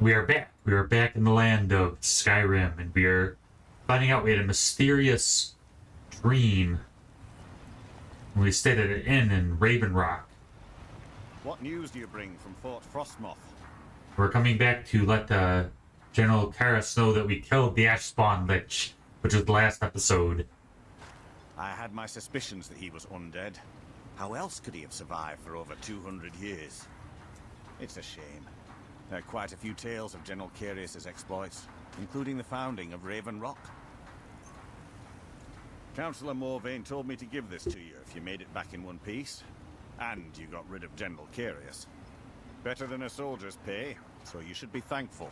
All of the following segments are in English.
We are back. We are back in the land of Skyrim, and we are finding out we had a mysterious dream. We stayed at an inn in Raven Rock. What news do you bring from Fort Frostmoth? We're coming back to let General Karas know that we killed the Ashspawn Lich, which was the last episode. I had my suspicions that he was undead. How else could he have survived for over 200 years? It's a shame. There are quite a few tales of General Karas' exploits, including the founding of Raven Rock. Councillor Morvain told me to give this to you if you made it back in one piece. And you got rid of General Karas. Better than a soldier's pay, so you should be thankful.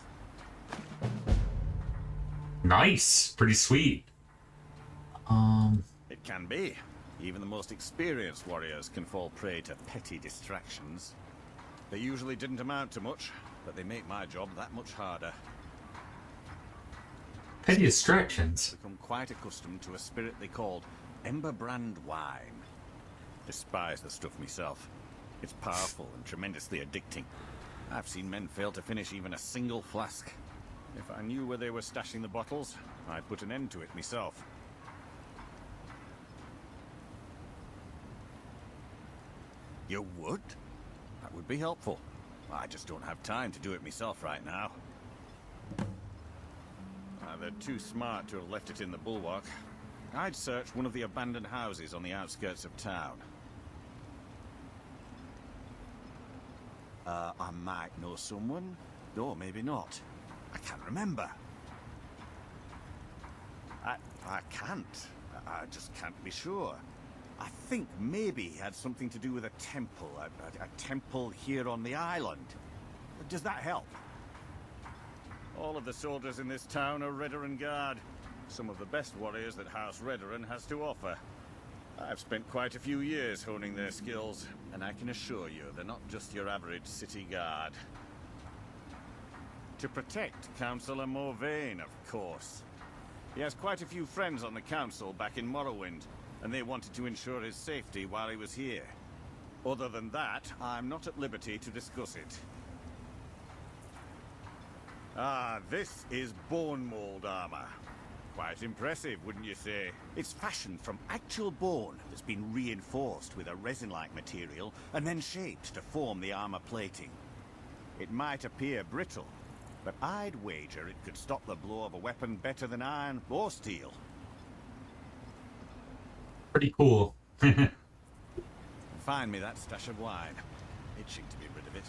Nice. Pretty sweet. It can be. Even the most experienced warriors can fall prey to petty distractions. They usually didn't amount to much, but they make my job that much harder. Petty distractions. I've become quite accustomed to a spirit they called Emberbrand wine. Despise the stuff myself. It's powerful and tremendously addicting. I've seen men fail to finish even a single flask. If I knew where they were stashing the bottles, I'd put an end to it myself. You would? That would be helpful. I just don't have time to do it myself right now. They're too smart to have left it in the bulwark. I'd search one of the abandoned houses on the outskirts of town. I might know someone, or maybe not. I can't remember. I can't. I just can't be sure. I think maybe he had something to do with a temple, a temple here on the island. Does that help? All of the soldiers in this town are Redoran Guard. Some of the best warriors that House Redoran has to offer. I've spent quite a few years honing their skills, and I can assure you they're not just your average city guard. To protect Councillor Morvain, of course. He has quite a few friends on the council back in Morrowind, and they wanted to ensure his safety while he was here. Other than that, I'm not at liberty to discuss it. Ah, this is bone mold armor. Quite impressive, wouldn't you say? It's fashioned from actual bone that's been reinforced with a resin-like material and then shaped to form the armor plating. It might appear brittle, but I'd wager it could stop the blow of a weapon better than iron or steel. Pretty cool. Find me that stash of wine. Itching to be rid of it.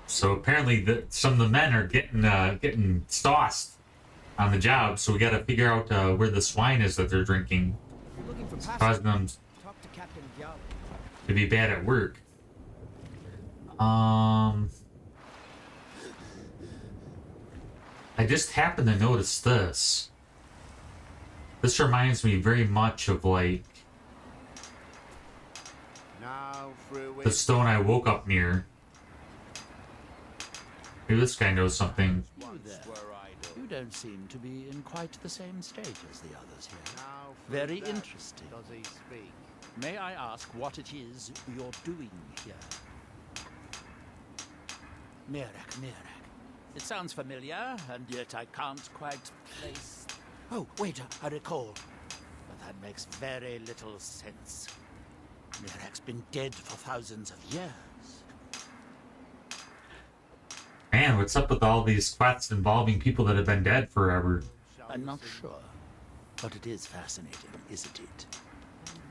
So apparently some of the men are getting sauced on the job, so we got to figure out where the swine is that they're drinking, causing them to be bad at work. I just happened to notice this. This reminds me very much of like the stone I woke up near. Maybe this guy knows something. You don't seem to be in quite the same state as the others here. Very interesting. May I ask what it is you're doing here? Mirek. It sounds familiar, and yet I can't quite place... Oh, wait, I recall. But that makes very little sense. Mirek's been dead for thousands of years. Man, what's up with all these quests involving people that have been dead forever? I'm not sure, but it is fascinating, isn't it?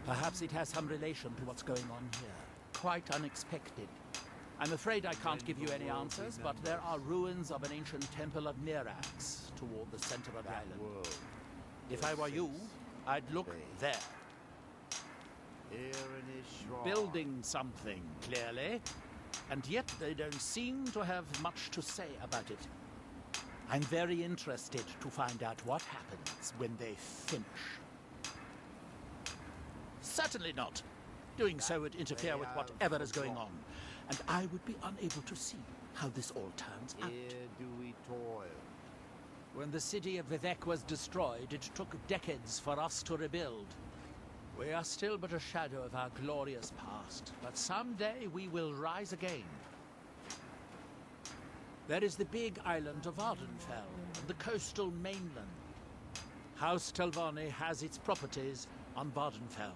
Perhaps it has some relation to what's going on here. Quite unexpected. I'm afraid I can't give you any answers, but there are ruins of an ancient temple of Mirax toward the center of the island. If I were you, I'd look there. Building something, clearly. And yet they don't seem to have much to say about it. I'm very interested to find out what happens when they finish. Certainly not. Doing so would interfere with whatever is going on. and I would be unable to see how this all turns out. Here do we toil. When the city of Vivek was destroyed, it took decades for us to rebuild. We are still but a shadow of our glorious past, but someday we will rise again. There is the big island of Ardenfell, the coastal mainland. House Telvanni has its properties on Vardenfell.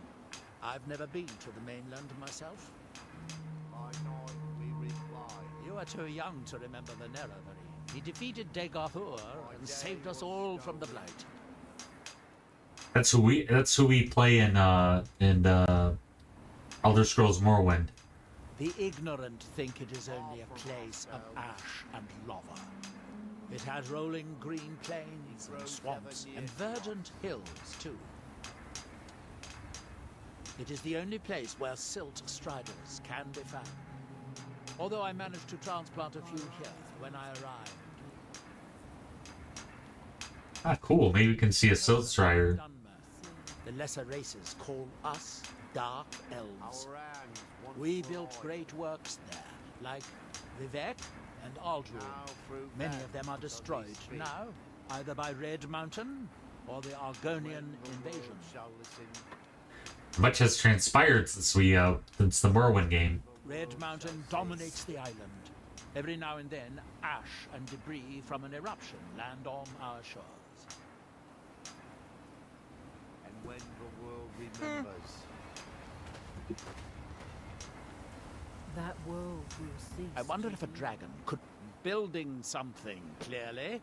I've never been to the mainland myself. By night we reply. You are too young to remember the Nerevari. He defeated Dagahur and saved us all from the Blight. That's who we play in Elder Scrolls Morrowind. The ignorant think it is only a place of ash and lava. It has rolling green plains and swamps and verdant hills too. It is the only place where silt striders can be found. Although I managed to transplant a few here when I arrived. Ah, cool. Maybe we can see a silt strider. The lesser races call us Dark Elves. Our hands once We were built iron. great works there, like Vivek and Aldruin. Now through Many that of them are shall we destroyed speak. now, either by Red Mountain or the Argonian When the invasion. world shall listen. Much has transpired since the Morrowind game. Red Mountain dominates the island. Every now and then, ash and debris from an eruption land on our shores. And when the world remembers. That world will cease. I wonder to if a be. dragon could building something, clearly.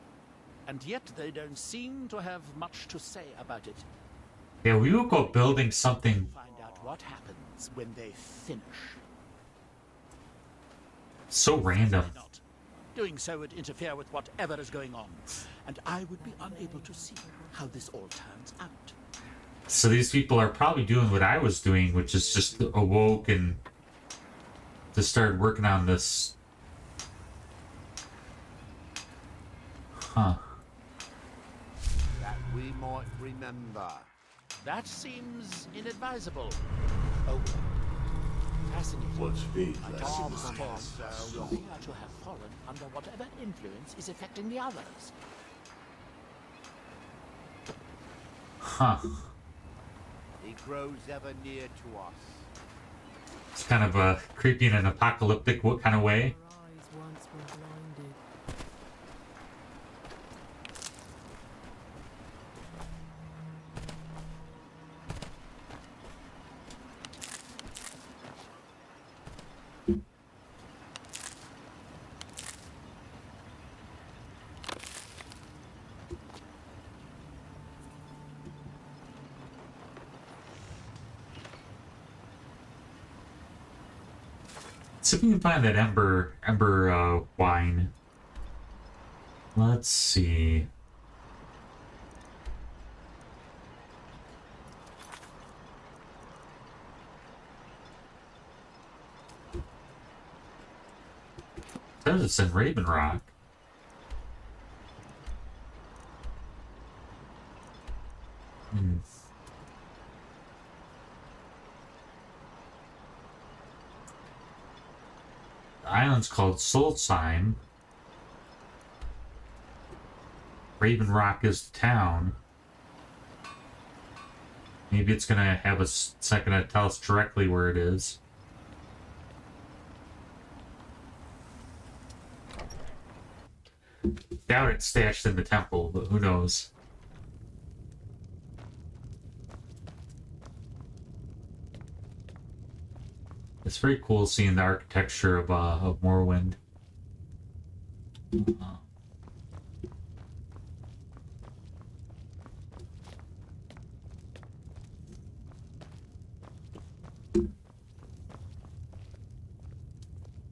And yet they don't seem to have much to say about it. Yeah, we will go building something. Find out what happens when they finish. So random. Certainly not. Doing so would interfere with whatever is going on, and I would be unable to see how this all turns out. So these people are probably doing what I was doing, which is just awoke and just started working on this. Huh. That we might remember. That seems inadvisable. Oh, fascinating. Let's be I less can't than understand. ourselves. You appear to have fallen under whatever influence is affecting the others. Huh. He grows ever near to us. It's kind of creepy in an apocalyptic kind of way. Our eyes once were blinded. See if we can find that ember wine. Let's see. It says it's in Raven Rock. Hmm. The island's called Solsheim. Raven Rock is the town. Maybe it's gonna have a second to tell us directly where it is. Doubt it's stashed in the temple, but who knows? It's very cool seeing the architecture of Morrowind.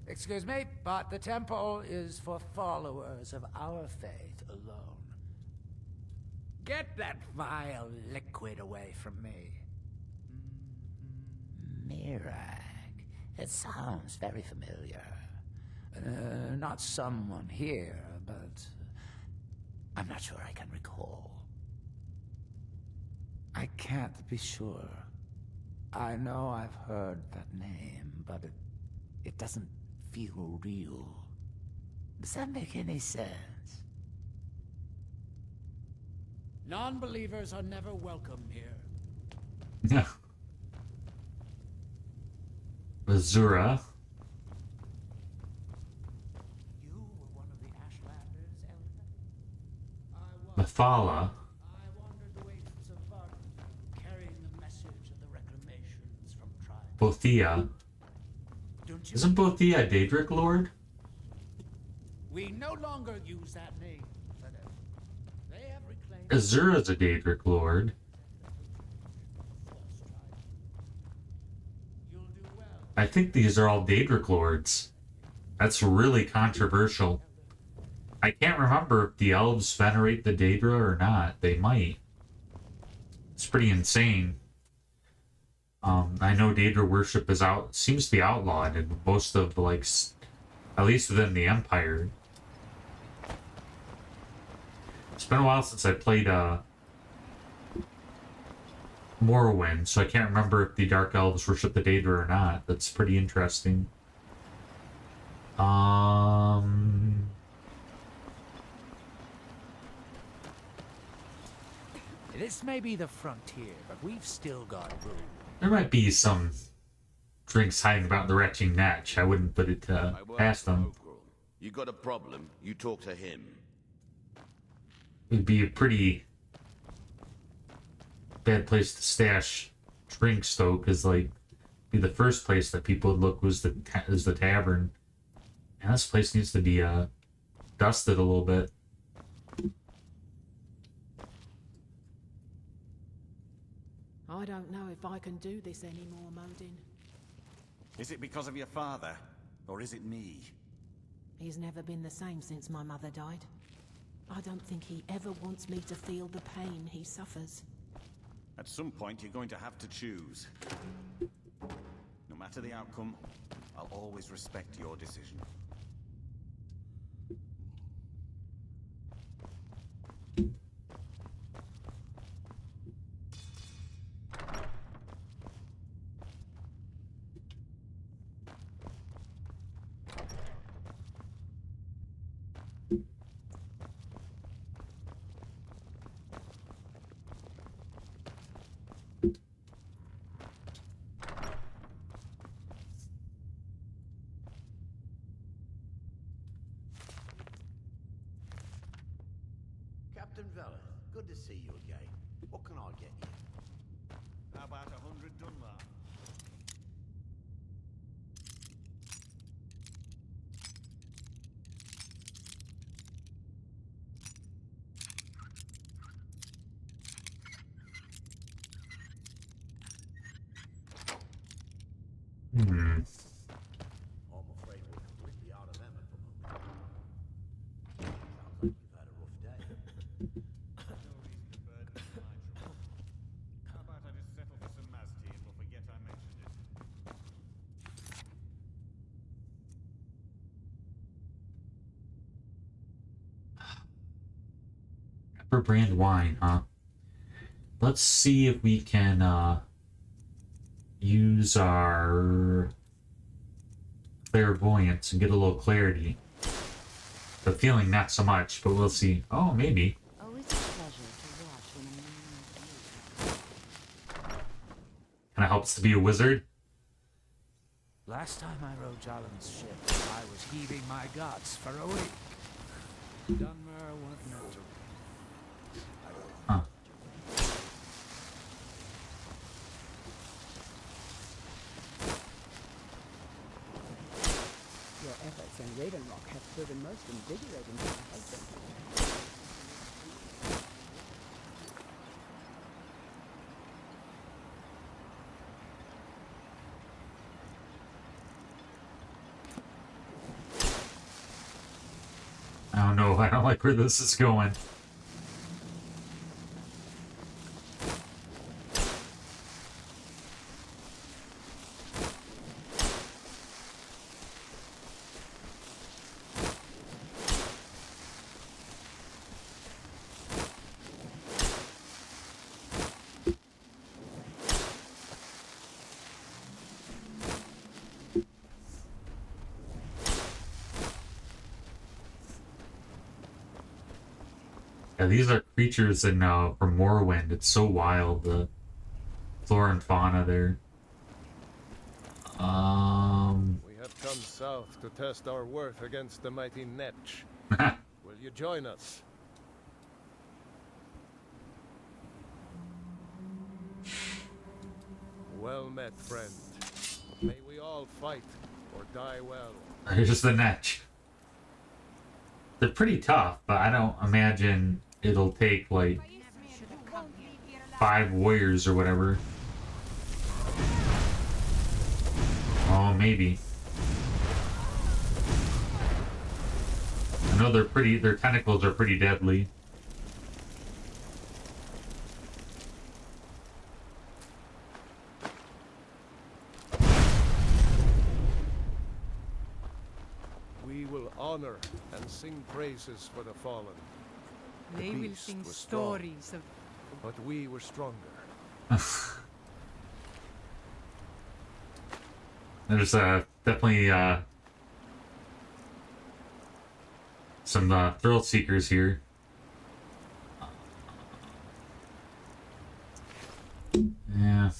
Excuse me, but the temple is for followers of our faith alone. Get that vile liquid away from me. Mirag. It sounds very familiar. Not someone here, but I'm not sure I can recall. I can't be sure. I know I've heard that name, but it doesn't feel real. Does that make any sense? Non-believers are never welcome here. Yeah. Azura. You were one of the Ashlanders, Elder? I was. Mathala. I wandered the wastes of Varden, carrying the message of the reclamations from tribes. Bothia. Don't you? Isn't Bothia a Daedric Lord? We no longer use that name, but they have reclaimed Azura's a Daedric Lord. the false tribe. You'll do well. I think these are all Daedric Lords. That's really controversial. I can't remember if the elves venerate the Daedra or not. They might. It's pretty insane. I know Daedra worship is seems to be outlawed in most of the, like, at least within the Empire. It's been a while since I played Morrowind, so I can't remember if the Dark Elves worship the Daedra or not. That's pretty interesting. This may be the frontier, but we've still got room. There might be some drinks hiding about the retching Netch. I wouldn't put it past them. You got a problem, you talk to him. It'd be a pretty bad place to stash drinks, though, because, like, be the first place that people would look was the tavern. And this place needs to be dusted a little bit. I don't know if I can do this anymore, Modin. Is it because of your father? Or is it me? He's never been the same since my mother died. I don't think he ever wants me to feel the pain he suffers. At some point, you're going to have to choose. No matter the outcome, I'll always respect your decision. Captain Vela, good to see you again. What can I get you? How about 100 Dunlap? Hmm. I'm afraid we're completely out of them at the moment. Sounds like you've had a rough day. No reason to burden my trouble. How about I just settle for some Maz tea and we'll forget I mentioned it? Pepper brand wine, huh? Let's see if we can use our clairvoyance and get a little clarity. The feeling not so much, but we'll see. Oh, maybe. Always a pleasure to watch when a man like you. Kind of helps to be a wizard. Last time I rode Jalen's ship, I was heaving my guts for a week. Dunmer weren't meant to. Huh. Your efforts in Raven Rock have proven most invigorating to my husband. I don't know. I don't like where this is going. These are creatures in from Morrowind. It's so wild, the flora and fauna there. We have come south to test our worth against the mighty Netch. Will you join us? Well met, friend. May we all fight or die well. Here's the Netch. They're pretty tough, but I don't imagine it'll take like 5 warriors or whatever. Oh, maybe. I know their tentacles are pretty deadly. We will honor and sing praises for the fallen. They will beast sing was strong, stories of... but we were stronger. There's definitely some thrill seekers here. Yeah.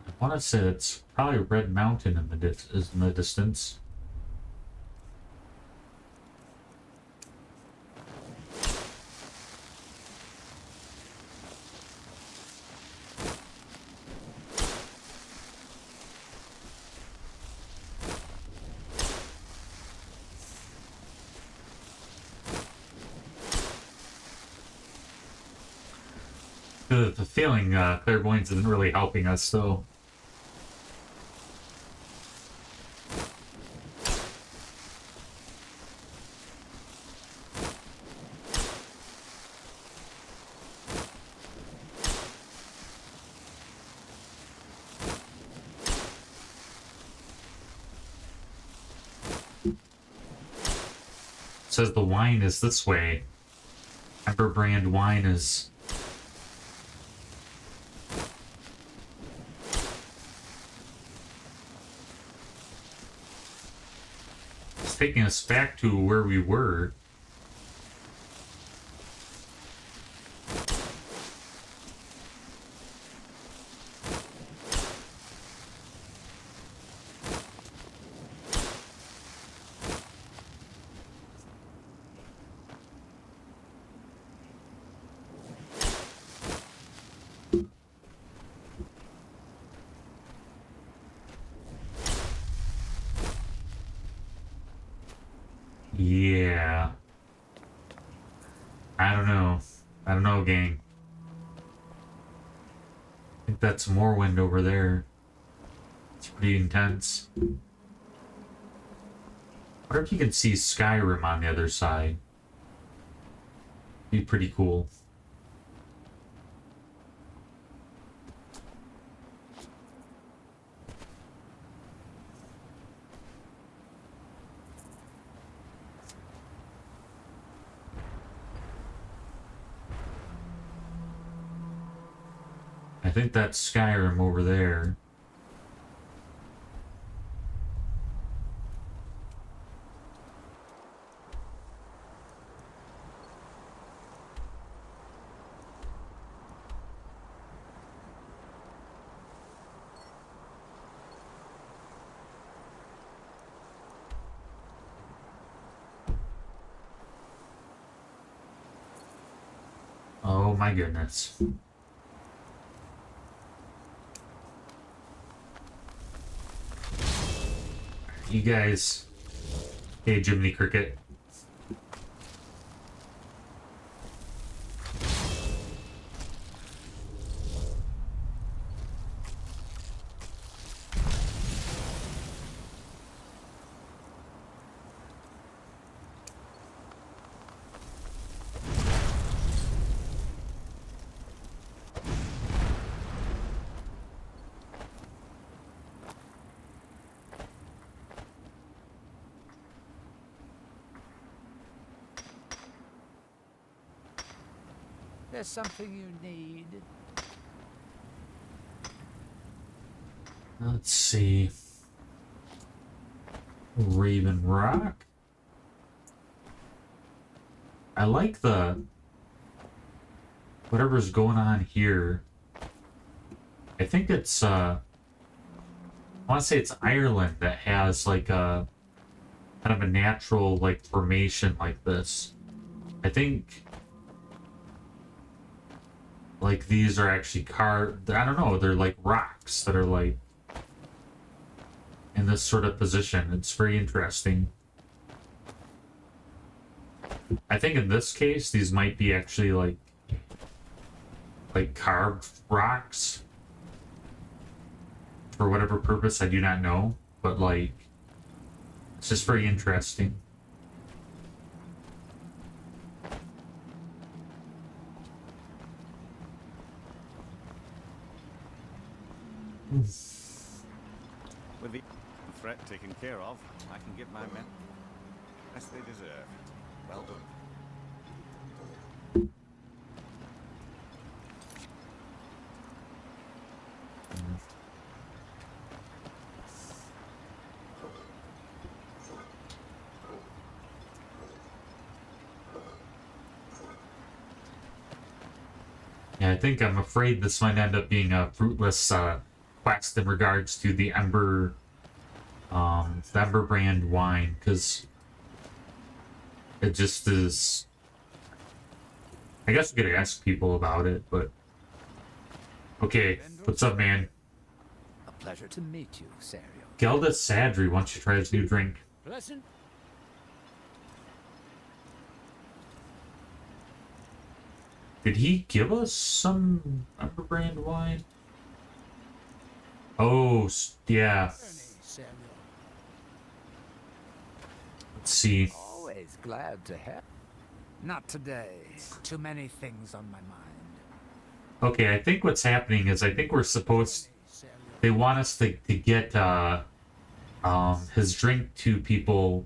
I want to say it's probably Red Mountain in the distance. The feeling clairvoyance isn't really helping us, though. It says the wine is this way. Ember brand wine is... It's taking us back to where we were. Yeah. I don't know. I don't know, gang. I think that's Morrowind over there. It's pretty intense. I wonder if you can see Skyrim on the other side. Be pretty cool. I think that's Skyrim over there. Oh my goodness. You guys. Hey, Jiminy Cricket. There's something you need. Let's see. Raven Rock. I like the whatever's going on here. I think it's I want to say it's Ireland that has like a kind of a natural like formation like this. I think like these are actually carved. I don't know, they're like rocks that are like in this sort of position. It's very interesting. I think in this case these might be actually like carved rocks for whatever purpose, I do not know, but like it's just very interesting. With the threat taken care of, I can give my men as they deserve. Well done. Yeah, I'm afraid this might end up being a fruitless quest in regards to the Ember brand wine, because it just is. I guess we could ask people about it, but okay. What's up, man? A pleasure to meet you, Sario. Gelda Sadri wants you to try his new drink. Pleasant. Did he give us some Ember brand wine? Oh, yeah. Let's see. Always glad to help. Not today. Too many things on my mind. Okay, I think what's happening is I think we're supposed. They want us to get his drink to people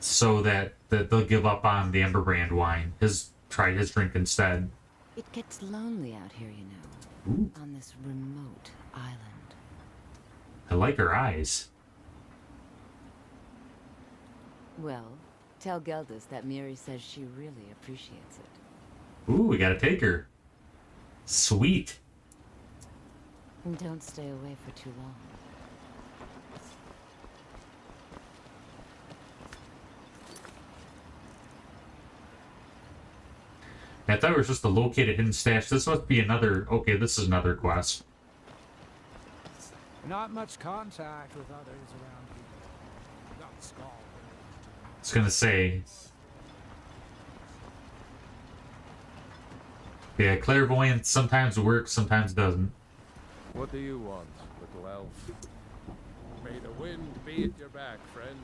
so that they'll give up on the Ember brand wine. Try his drink instead. It gets lonely out here, you know. Ooh. On this remote island. I like her eyes. Well, tell Geldis that Miri says she really appreciates it. Ooh, we gotta take her. Sweet. And don't stay away for too long. I thought it was just a located hidden stash. This must be another. Okay, this is another quest. Not much contact with others around here. Not skull. I was gonna say. Yeah, clairvoyance sometimes works, sometimes doesn't. What do you want, little elf? May the wind be at your back, friend.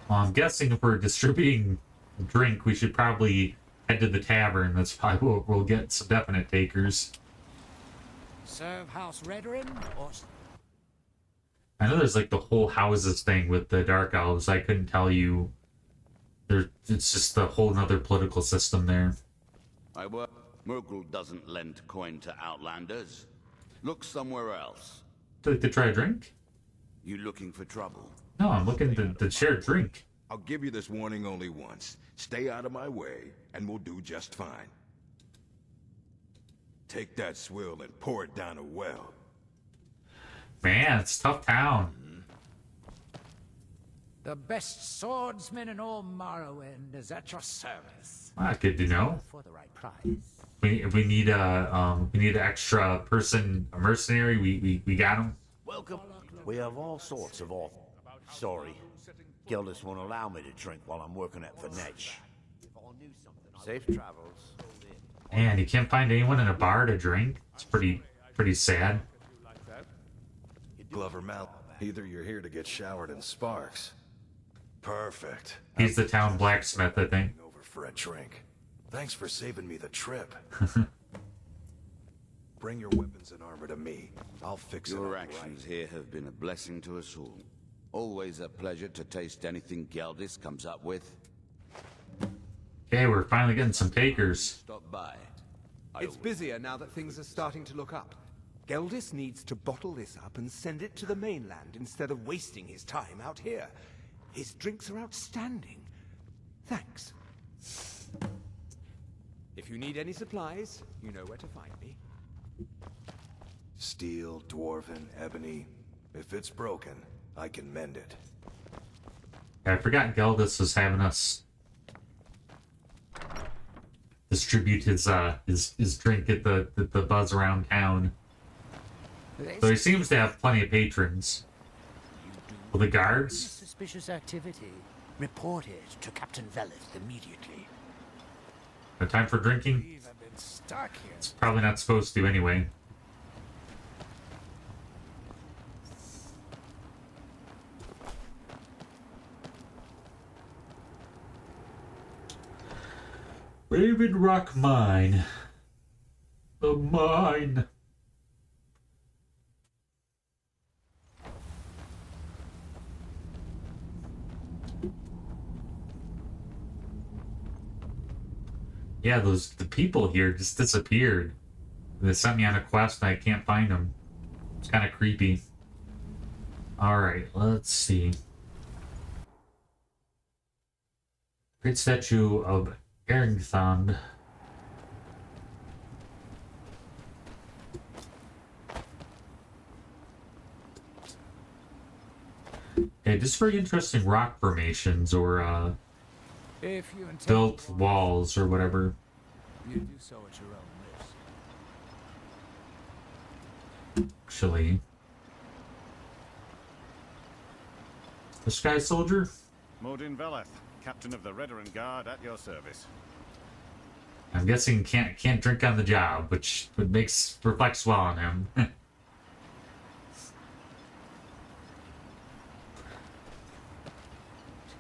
Well, I'm guessing if we're distributing drink, we should probably head to the tavern. That's probably what we'll get some definite takers. Serve House Redrin or... I know there's like the whole houses thing with the Dark Elves. I couldn't tell you. It's just a whole nother political system there. Murgle doesn't lend coin to outlanders. Look somewhere else. To try a drink? You looking for trouble? No, I'm looking to share a drink. I'll give you this warning only once. Stay out of my way, and we'll do just fine. Take that swill and pour it down a well. Man, it's a tough town. The best swordsman in all Morrowind is at your service. Ah, good to know. For the right price. We need an extra person, a mercenary. We got him. Welcome. We have all sorts of offers. Sorry. Gildis won't allow me to drink while I'm working for Netch. Safe travels. Man, you can't find anyone in a bar to drink. It's pretty sad. Glover Mal, either you're here to get showered in sparks. Perfect. He's the town blacksmith, I think. Over for a drink. Thanks for saving me the trip. Bring your weapons and armor to me. I'll fix it. Your actions here have been a blessing to us all. Always a pleasure to taste anything Geldis comes up with. Okay, we're finally getting some takers. Stop by. It's busier now that things are starting to look up. Geldis needs to bottle this up and send it to the mainland instead of wasting his time out here. His drinks are outstanding. Thanks. If you need any supplies, you know where to find me. Steel, dwarven, ebony. If it's broken, I can mend it. I forgot Geldis was having us distribute his drink at the buzz around town. So he seems to have plenty of patrons. Well, the guards? Suspicious activity. Report it to Captain Velith immediately. No time for drinking? I've been stuck here. It's probably not supposed to anyway. Raven Rock Mine. The mine. Yeah, the people here just disappeared. They sent me on a quest and I can't find them. It's kind of creepy. Alright, let's see. Great statue of Erringthond. Yeah, just very interesting rock formations or If you intend built walls or whatever. you do so at your own risk. Actually, the Sky Soldier? Modin Veleth, captain of the Redoran Guard, at your service. I'm guessing can't drink on the job, which reflects well on him.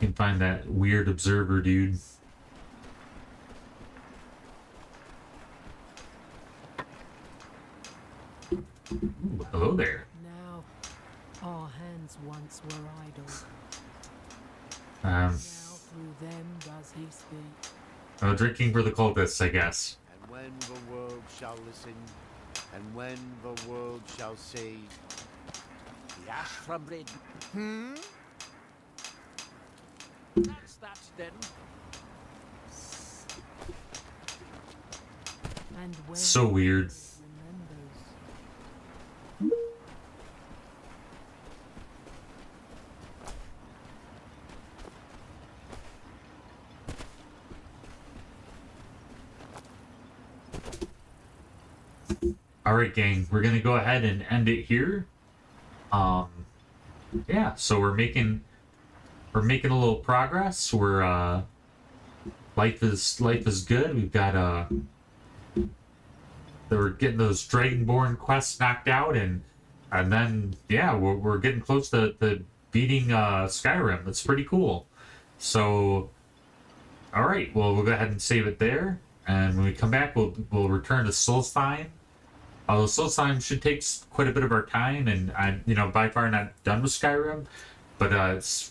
You can find that weird observer dude. Ooh, hello there. Now, our hands once were idle. Um, Now through them does he speak. oh, drinking for the cultists, I guess. And when the world shall listen, and when the world shall see. The ash from red. That's that then. And when So weird. remembers. Alright, gang, we're gonna go ahead and end it here. Yeah, so we're making a little progress. We're life is good. We've got we're getting those Dragonborn quests knocked out, and then yeah, we're getting close to beating Skyrim. That's pretty cool. So all right, well, we'll go ahead and save it there, and when we come back, we'll return to Solstheim. Although Solstheim should take quite a bit of our time, and I'm by far not done with Skyrim, but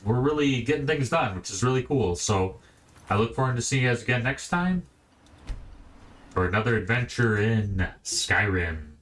we're really getting things done, which is really cool. So I look forward to seeing you guys again next time for another adventure in Skyrim.